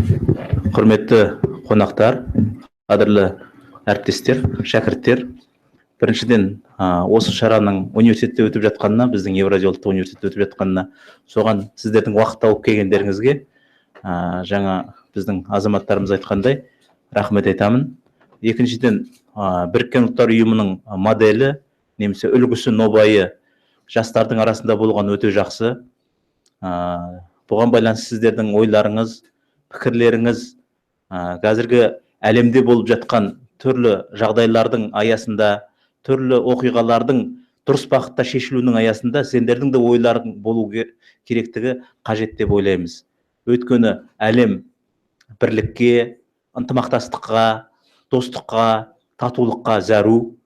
Құрметті қонақтар, қадірлі әріптестер, шәкірттер. Біріншіден, осы шараның университетте өтіп жатқанына, біздің Евразия ұлттық университетте өтіп жатқанына, соған сіздердің уақыт тауып келгендеріңізге, жаңа біздің азаматтарымыз айтқандай, рахмет айтамын. Екіншіден, Біріккен ұлттар ұйымының моделі, немесе үлгісі, нобайы жастардың арасында болған өте жақсы. Бұған байланысты сіздердің ойларыңыз, пікірлеріңіз, қазіргі әлемде болып жатқан түрлі жағдайлардың аясында, түрлі оқиғалардың дұрыс бағытта шешілуінің аясында сендердің де ойларың болу керектігі қажет деп ойлаймыз. Өйткені әлем бірлікке, ынтымақтастыққа, достыққа, татулыққа зәру.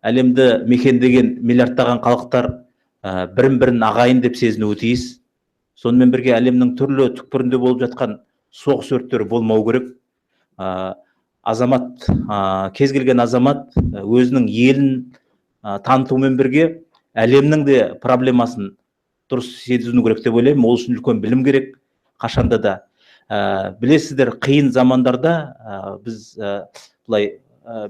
Әлемді мекендеген миллиардтаған халықтар бірін-бірін ағайын деп сезінуі тиіс. Сонымен бірге әлемнің түрлі түкпірінде болып жатқан соғыс өрттері болмау керек. Азамат, кез келген азамат өзінің елін танытумен бірге әлемнің де проблемасын дұрыс сезіну керек деп ойлаймын. Ол үшін үлкен білім керек, қашанда да. Білесіздер, қиын замандарда біз бұлай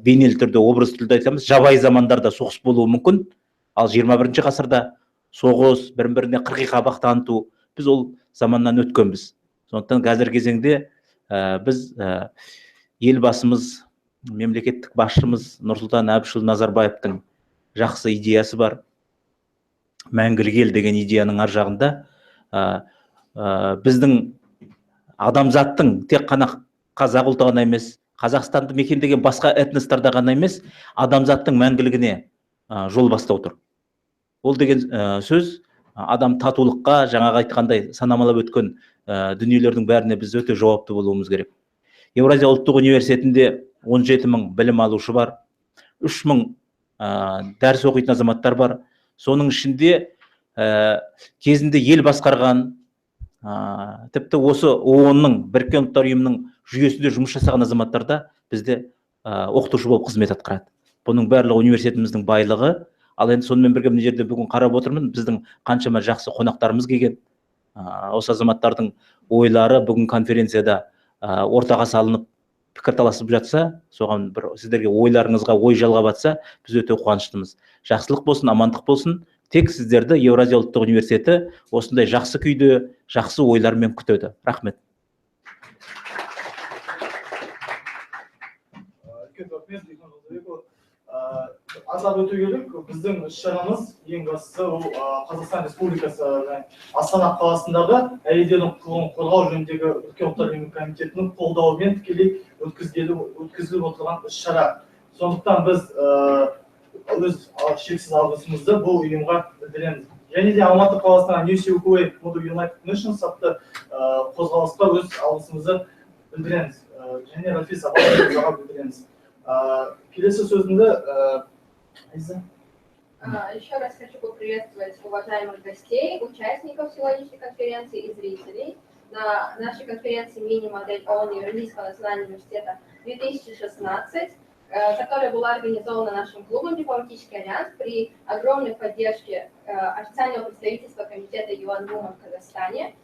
бейнелі түрде, образ түрде айтамыз, жабайы замандарда соғыс болуы мүмкін. Ал 21-ші ғасырда соғыс, бірін-біріне қырғи-қабақ таныту, біз ол заманнан өткенбіз. Сондықтан қазіргі кезеңде біз елбасымыз, мемлекеттік басшымыз Нұрсұлтан Әбішұлы Назарбаевтың жақсы идеясы бар. Мәңгілік ел деген идеяның ар жағында біздің адамзаттың тек қана қазақ ұлты ғана емес, Қазақстанды мекендеген басқа этностарда ғана емес, адамзаттың мәңгілігіне жол бастау тұр. Ол деген сөз адам татулыққа, жаңағы айтқандай санамалап өткен дүниелердің бәріне біз өте жауапты болуымыз керек. Евразия ұлттық университетінде 17 мың білім алушы бар, 3 мың дәріс оқитын азаматтар бар. Соның ішінде кезінде ел басқарған, тіпті осы ООН-ның, Біріккен ұлттар ұйымының жүйесінде жұмыс жасаған азаматтарда бізде оқытушы болып қызмет атқарады. Бұның барлығы университетіміздің байлығы. Ал енді сонымен бірге мына жерде бүгін қарап отырмын, біздің қаншама жақсы қонақтарымыз келген. Осы азаматтардың ойлары бүгін конференцияда ортаға салынып пікірталасып жатса, соған бір сіздерге ойларыңызға ой жалғап жатса, біз өте қуаныштымыз. Жақсылық болсын, амандық болсын. Тек сіздерді Евразия ұлттық университеті осындай жақсы күйде, жақсы ойлармен күтеді. Рахмет. Атап өту керек, біздің іс-шарамыз ең бастысы Қазақстан Республикасы Астана қаласындағы әйелдердің құқығын қорғау жөніндегі Біріккен ұлттар ұйымы комитетінің қолдауымен тікелей өткізіліп отырған іс-шара. Сондықтан біз өз шексіз алғысымызды бұл ұйымға білдіреміз. Және де Алматы қаласына United Nations атты қозғалысқа өз алғысымызды білдіреміз. Және Рафис Абаеваға білдіреміз. Келесі сөзімді Еще раз хочу поприветствовать уважаемых гостей, участников сегодняшней конференции и зрителей на нашей конференции «Мини-модель ООН Евразийского национального университета 2016», которая была организована нашим клубом «Дипломатический альянс» при огромной поддержке официального представительства комитета UN Women в Казахстане.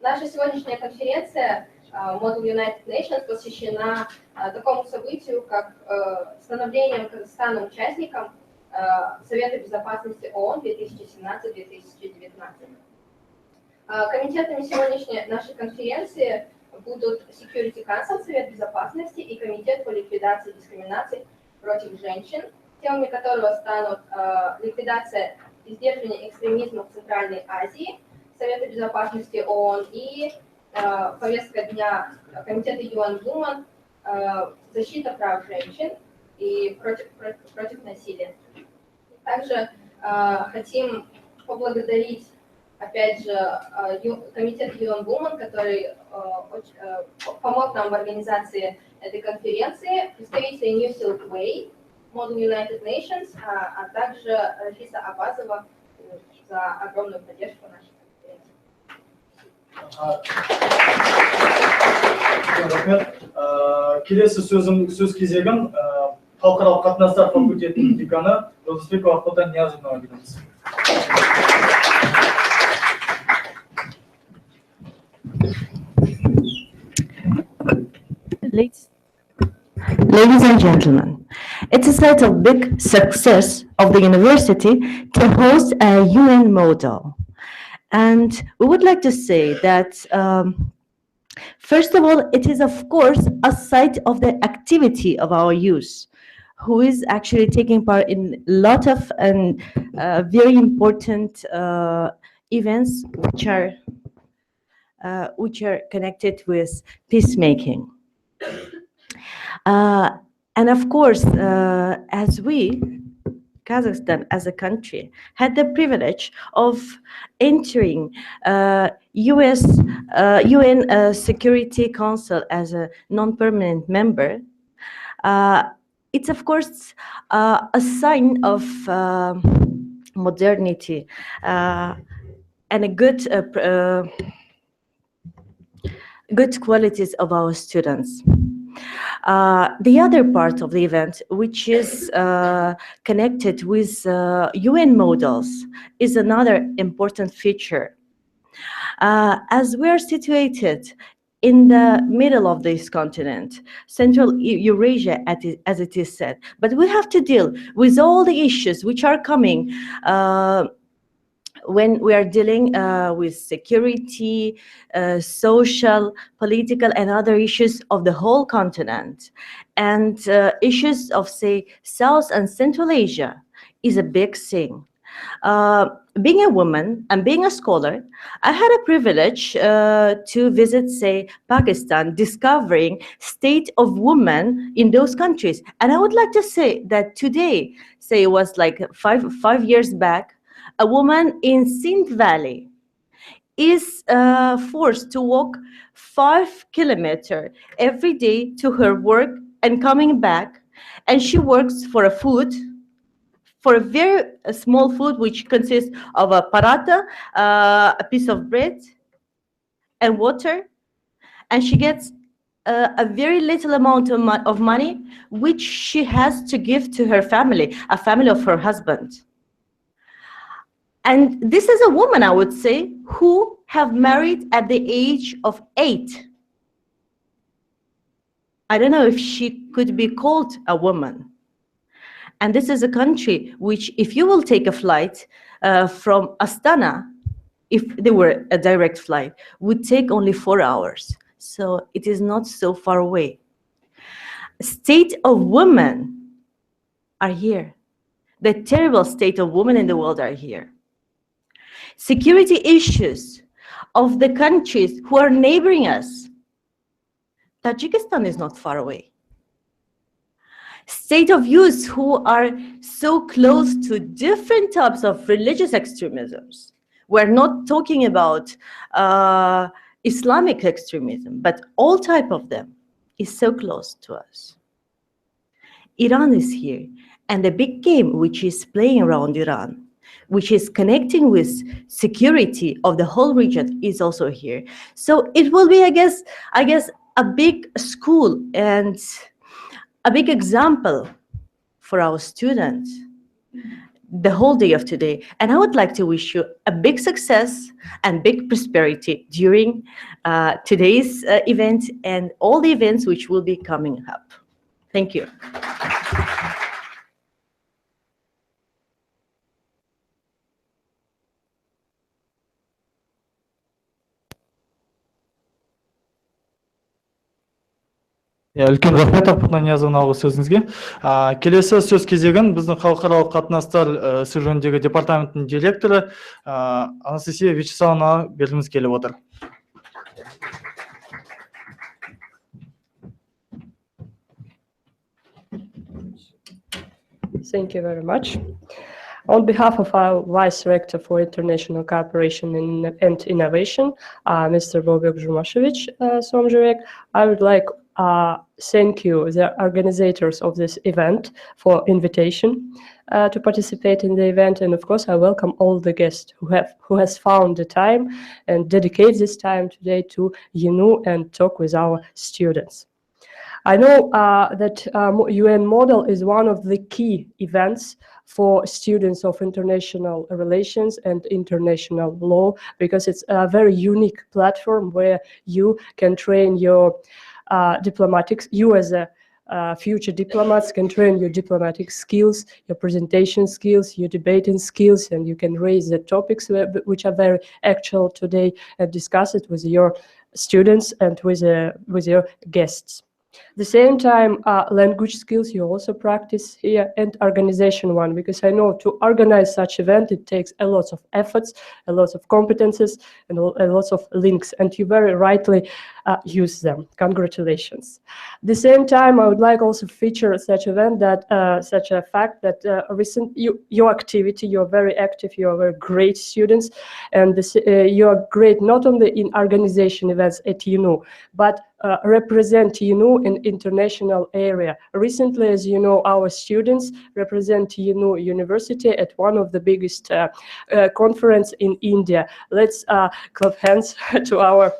Наша сегодняшняя конференция Model United Nations посвящена такому событию, как становлением Казахстана участником Совета Безопасности ООН 2017-2019. Комитетами сегодняшней нашей конференции будут Security Council, Совет Безопасности, и Комитет по ликвидации дискриминации против женщин, темами которого станут ликвидация и сдерживание экстремизма в Центральной Азии, Совета Безопасности ООН и повестка дня Комитета UN Women, защита прав женщин и против насилия. Также хотим поблагодарить, опять же, Комитет UN Women, который помог нам в организации этой конференции, представителей New Silk Way, Model United Nations, а также Рафиса Абазова за огромную поддержку нашей конференции. Келесі сөз кезегін халықаралық қатынастар факультетінің деканы Жолдасбекова Ақтоты Ниязовнаға береміз. Ladies and gentlemen, it's a sort of big success of the university to host a UN model. And we would like to say that, first of all, it is, of course, a site of the activity of our youth, who is actually taking part in a lot of very important events which are connected with peacemaking. And of course, as we, Kazakhstan as a country, had the privilege of entering UN Security Council as a non-permanent member, it's of course a sign of modernity and a good qualities of our students. The other part of the event, which is connected with UN models, is another important feature. As we are situated in the middle of this continent, Central Eurasia, as it is said, but we have to deal with all the issues which are coming when we are dealing with security, social, political, and other issues of the whole continent. And issues of, say, South and Central Asia is a big thing. Being a woman and being a scholar, I had a privilege to visit, say, Pakistan, discovering state of women in those countries. And I would like to say that today, say it was like five years back, a woman in Sindh Valley is forced to walk 5 kilometers every day to her work and coming back. And she works for a food, for a very small food, which consists of a paratha, a piece of bread, and water. And she gets a very little amount of money, which she has to give to her family, a family of her husband. And this is a woman, I would say, who have married at the age of 8. I don't know if she could be called a woman. And this is a country which, if you will take a flight from Astana, if there were a direct flight, would take only 4 hours. So it is not so far away. State of women are here. The terrible state of women in the world are here. Security issues of the countries who are neighboring us. Tajikistan is not far away. State of youth who are so close to different types of religious extremisms. We're not talking about Islamic extremism, but all type of them is so close to us. Iran is here, and the big game which is playing around Iran, which is connecting with security of the whole region, is also here. So it will be, I guess, a big school and a big example for our students the whole day of today. And I would like to wish you a big success and big prosperity during today's event and all the events which will be coming up. Thank you. Үлкен рахмет Аппақна Ниязовнаға сөзіңізге. Келесі сөз кезегін біздің халықаралық қатынастар ісі жөніндегі департаментінің директоры Анастасия Вячеславовнаға бергіміз келіп отыр. Thank you very much. On behalf of our Vice Rector for International Cooperation and Innovation, Mr. Bobek Zhumashevich Somzhevek, I would like thank you, the organizers of this event, for invitation to participate in the event, and of course I welcome all the guests who has found the time and dedicate this time today to YINU and talk with our students. I know that UN model is one of the key events for students of international relations and international law, because it's a very unique platform where you can train your diplomatics. You as a future diplomats can train your diplomatic skills, your presentation skills, your debating skills, and you can raise the topics which are very actual today and discuss it with your students and with your guests. At the same time, language skills you also practice here, and organization one, because I know to organize such event it takes a lot of efforts, a lot of competences, and a lot of links, and you very rightly use them. Congratulations. At the same time, I would like also feature such event that such a fact that your activity, you're very active, you are very great students, and you are great not only in organization events at UNU, but represent UNU in international area. Recently, as you know, our students represent UNU University at one of the biggest conference in India. Let's clap hands to our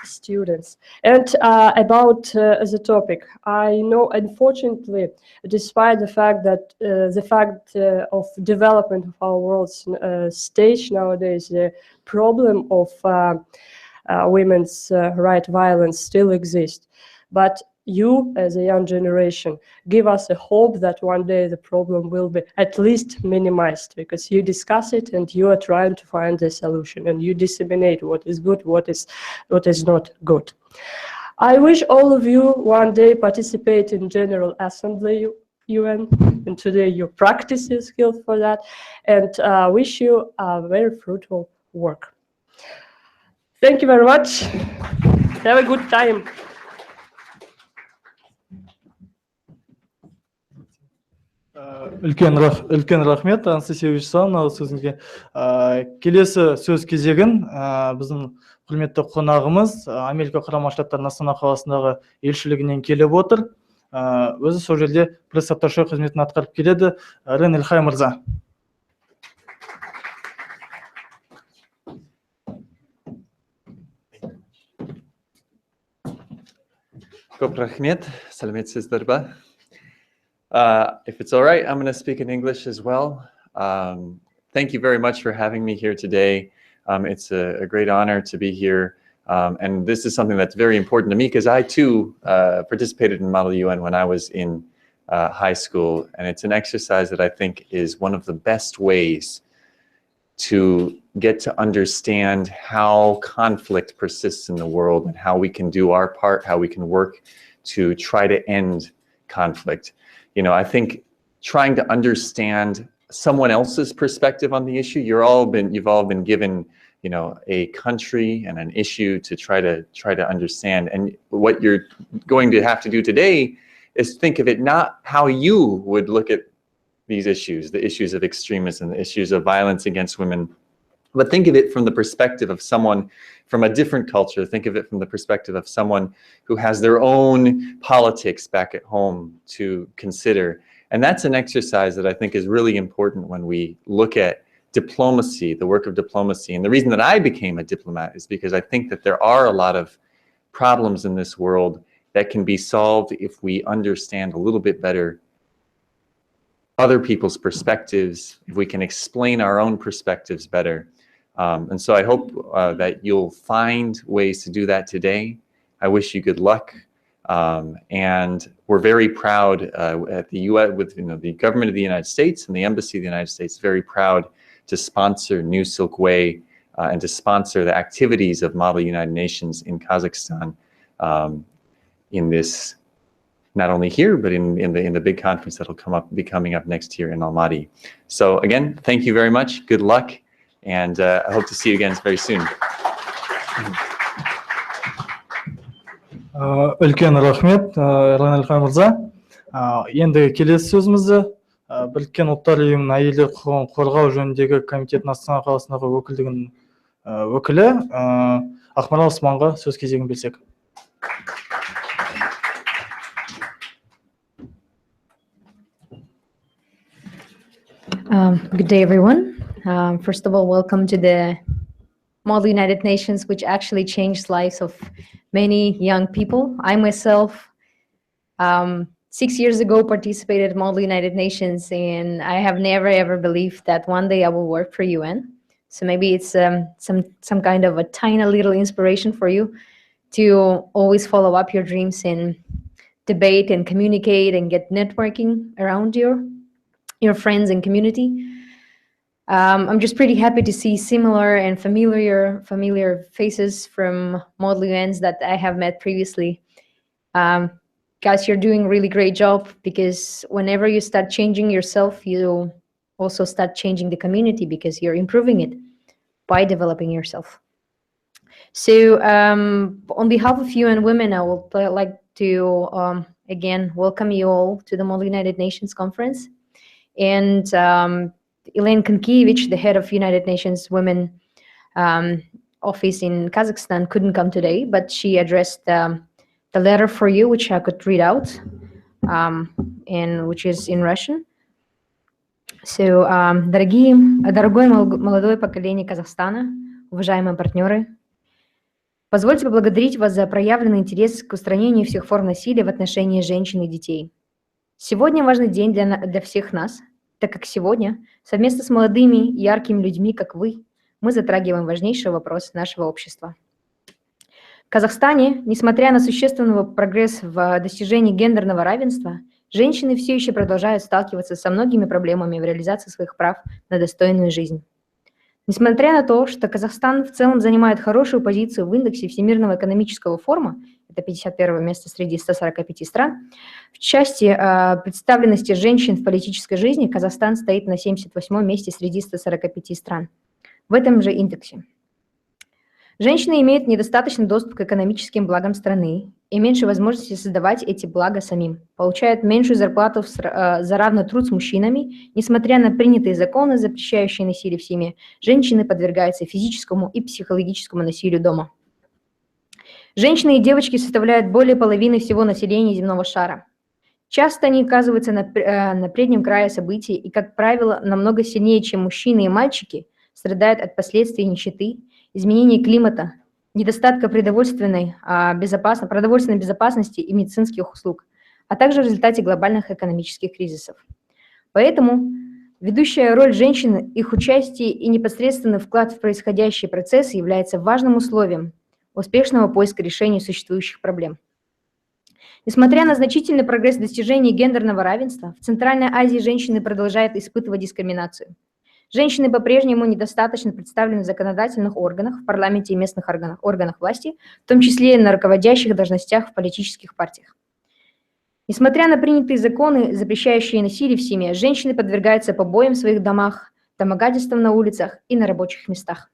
students. And about the topic, I know, unfortunately, despite the fact that of development of our world's stage nowadays, the problem of women's right violence still exists. But you, as a young generation, give us a hope that one day the problem will be at least minimized, because you discuss it and you are trying to find a solution and you disseminate what is good, what is not good. I wish all of you one day participate in General Assembly UN, and today you practice your skills for that, and wish you a very fruitful work. Thank you very much. Have a good time. Үлкен рахмет, Анастасия Вячеславовна, сөзіңізге. Келесі сөз кезегін біздің құрметті қонағымыз Америка Құрама Штаттарының Астана қаласындағы елшілігінен келіп отыр. Өзі сол жерде пресс-атташе қызметін атқарып келеді. Рен Ильхай мырза. Көп рахмет, сәлеметсіздер ба? If it's all right, I'm going to speak in English as well. Thank you very much for having me here today. It's a great honor to be here. And this is something that's very important to me because I too participated in Model UN when I was in high school. And it's an exercise that I think is one of the best ways to get to understand how conflict persists in the world and how we can do our part, how we can work to try to end conflict. You know, I think trying to understand someone else's perspective on the issue, you've all been given, you know, a country and an issue to try to understand. And what you're going to have to do today is think of it not how you would look at these issues, the issues of extremism, the issues of violence against women, but think of it from the perspective of someone from a different culture. Think of it from the perspective of someone who has their own politics back at home to consider. And that's an exercise that I think is really important when we look at diplomacy, the work of diplomacy. And the reason that I became a diplomat is because I think that there are a lot of problems in this world that can be solved if we understand a little bit better other people's perspectives, if we can explain our own perspectives better. And so I hope that you'll find ways to do that today. I wish you good luck. And we're very proud at the UN, with the government of the United States and the Embassy of the United States, very proud to sponsor New Silk Way and to sponsor the activities of Model United Nations in Kazakhstan in this, not only here, but in the big conference that'll be coming up next year in Almaty. So again, thank you very much. Good luck, and I hope to see you again very soon. Үлкен рахмет, Рен Ильхай мырза. Енді келесі сөзімізді Біріккен ұлттар ұйымының әйелдер құқығын қорғау жөніндегі комитеттің Астана қаласындағы өкілдігінің өкілі Ақмарал Османға сөз кезегін берсек. Good day, everyone. First of all, welcome to the Model United Nations, which actually changed lives of many young people. I myself, 6 years ago, participated in Model United Nations, and I have never ever believed that one day I will work for UN. So maybe it's some kind of a tiny little inspiration for you to always follow up your dreams and debate and communicate and get networking around your friends and community. I'm just pretty happy to see similar and familiar faces from model events that I have met previously. Guys, you're doing a really great job, because whenever you start changing yourself, you also start changing the community, because you're improving it by developing yourself. So on behalf of UN Women, I would like to again welcome you all to the Model United Nations Conference. And Elaine Kankievich, the head of United Nations Women office in Kazakhstan, couldn't come today, but she addressed the letter for you, which I could read out, and which is in Russian. So, дорогое молодое поколение Казахстана, уважаемые партнеры, позвольте поблагодарить вас за проявленный интерес к устранению всех форм насилия в отношении женщин и детей. Сегодня важный день для всех нас, так как сегодня совместно с молодыми и яркими людьми, как вы, мы затрагиваем важнейший вопрос нашего общества. В Казахстане, несмотря на существенный прогресс в достижении гендерного равенства, женщины все еще продолжают сталкиваться со многими проблемами в реализации своих прав на достойную жизнь. Несмотря на то, что Казахстан в целом занимает хорошую позицию в индексе Всемирного экономического форума, это 51 место среди 145 стран, в части представленности женщин в политической жизни Казахстан стоит на 78 месте среди 145 стран. В этом же индексе. Женщины имеют недостаточный доступ к экономическим благам страны и меньше возможностей создавать эти блага самим, получают меньшую зарплату за равный труд с мужчинами. Несмотря на принятые законы, запрещающие насилие в семье, женщины подвергаются физическому и психологическому насилию дома. Женщины и девочки составляют более половины всего населения земного шара. Часто они оказываются на преднем крае событий и, как правило, намного сильнее, чем мужчины и мальчики, страдают от последствий нищеты, изменения климата, недостатка продовольственной безопасности и медицинских услуг, а также в результате глобальных экономических кризисов. Поэтому ведущая роль женщин, их участие и непосредственный вклад в происходящие процессы является важным условием успешного поиска решения существующих проблем. Несмотря на значительный прогресс в достижении гендерного равенства, в Центральной Азии женщины продолжают испытывать дискриминацию. Женщины по-прежнему недостаточно представлены в законодательных органах, в парламенте и местных органах власти, в том числе и на руководящих должностях в политических партиях. Несмотря на принятые законы, запрещающие насилие в семье, женщины подвергаются побоям в своих домах, домогательствам на улицах и на рабочих местах.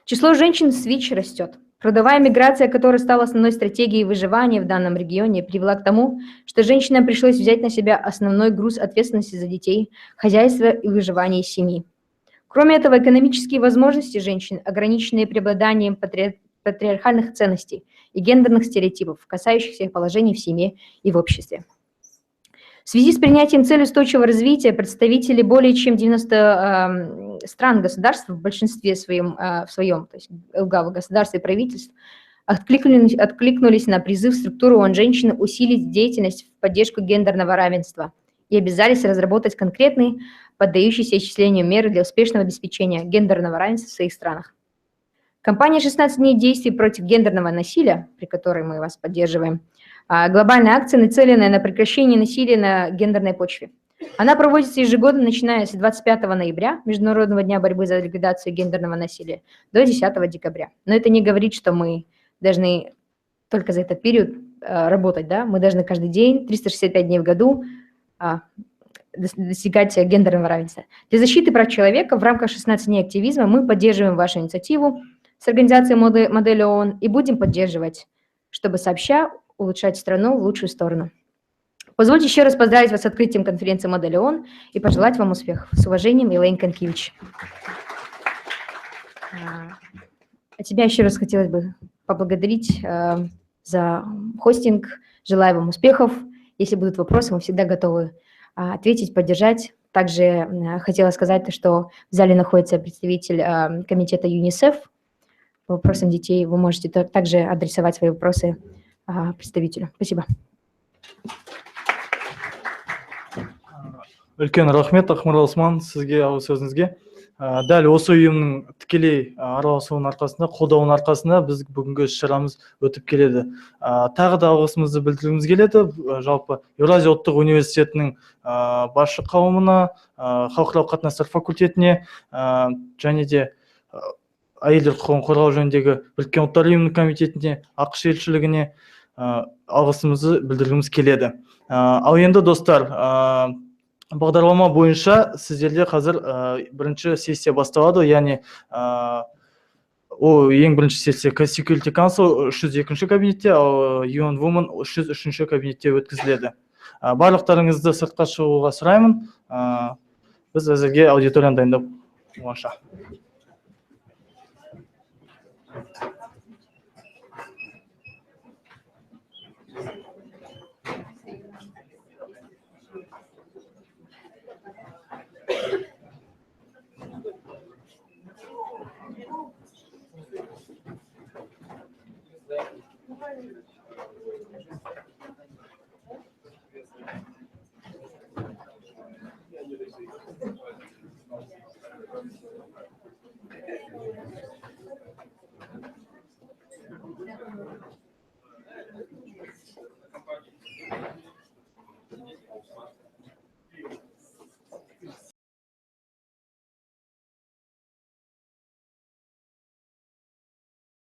Число женщин с ВИЧ растет. Трудовая миграция, которая стала основной стратегией выживания в данном регионе, привела к тому, что женщинам пришлось взять на себя основной груз ответственности за детей, хозяйство и выживание семьи. Кроме этого, экономические возможности женщин, ограниченные преобладанием патриархальных ценностей и гендерных стереотипов, касающихся их положения в семье и в обществе. В связи с принятием цели устойчивого развития представители более чем 90 стран государств в большинстве своем, то есть главы государств и правительств, откликнулись на призыв структуры ООН женщин усилить деятельность в поддержку гендерного равенства и обязались разработать конкретные, поддающиеся исчислению меры для успешного обеспечения гендерного равенства в своих странах. Кампания «16 дней действий против гендерного насилия», при которой мы вас поддерживаем, глобальная акция, нацеленная на прекращение насилия на гендерной почве. Она проводится ежегодно, начиная с 25 ноября, Международного дня борьбы за ликвидацию гендерного насилия, до 10 декабря. Но это не говорит, что мы должны только за этот период работать, да? Мы должны каждый день, 365 дней в году достигать гендерного равенства. Для защиты прав человека в рамках 16 дней активизма мы поддерживаем вашу инициативу с организацией модели ООН и будем поддерживать, чтобы сообща улучшать страну в лучшую сторону. Позвольте еще раз поздравить вас с открытием конференции «Модели ООН» и пожелать вам успехов. С уважением, Элейн Канкиевич. А тебя еще раз хотелось бы поблагодарить за хостинг. Желаю вам успехов. Если будут вопросы, мы всегда готовы ответить, поддержать. Также хотела сказать, что в зале находится представитель комитета ЮНИСЕФ по вопросам детей. Вы можете также адресовать свои вопросы представителю. Спасибо. Үлкен рахмет, Ақмарал Осман, сізге ауыз сөзіңізге. дәл осы ұйымның тікелей араласуының арқасында, қолдауының арқасында біз бүгінгі іс-шарамыз өтіп келеді. Тағы да алғысымызды білдіргіміз келеді. Жалпы Еуразия ұлттық университетінің басшы қауымына, халықаралық қатынастар факультетіне және де әйелдер құқығын қорғау жөніндегі біріккен ұлттар ұйымының комитетіне, ақш елшілігіне алғысымызды білдіргіміз келеді. Ал енді достар, бағдарлама бойынша сіздерде қазір бірінші сессия басталады, яғни ол ең бірінші сессия Security Council 302 кабинетте, ал UN Women 303 кабинетте өткізіледі. Барлықтарыңызды сыртқа шығуға сұраймын. Біз әзірге аудиторияны дайындап болғанша.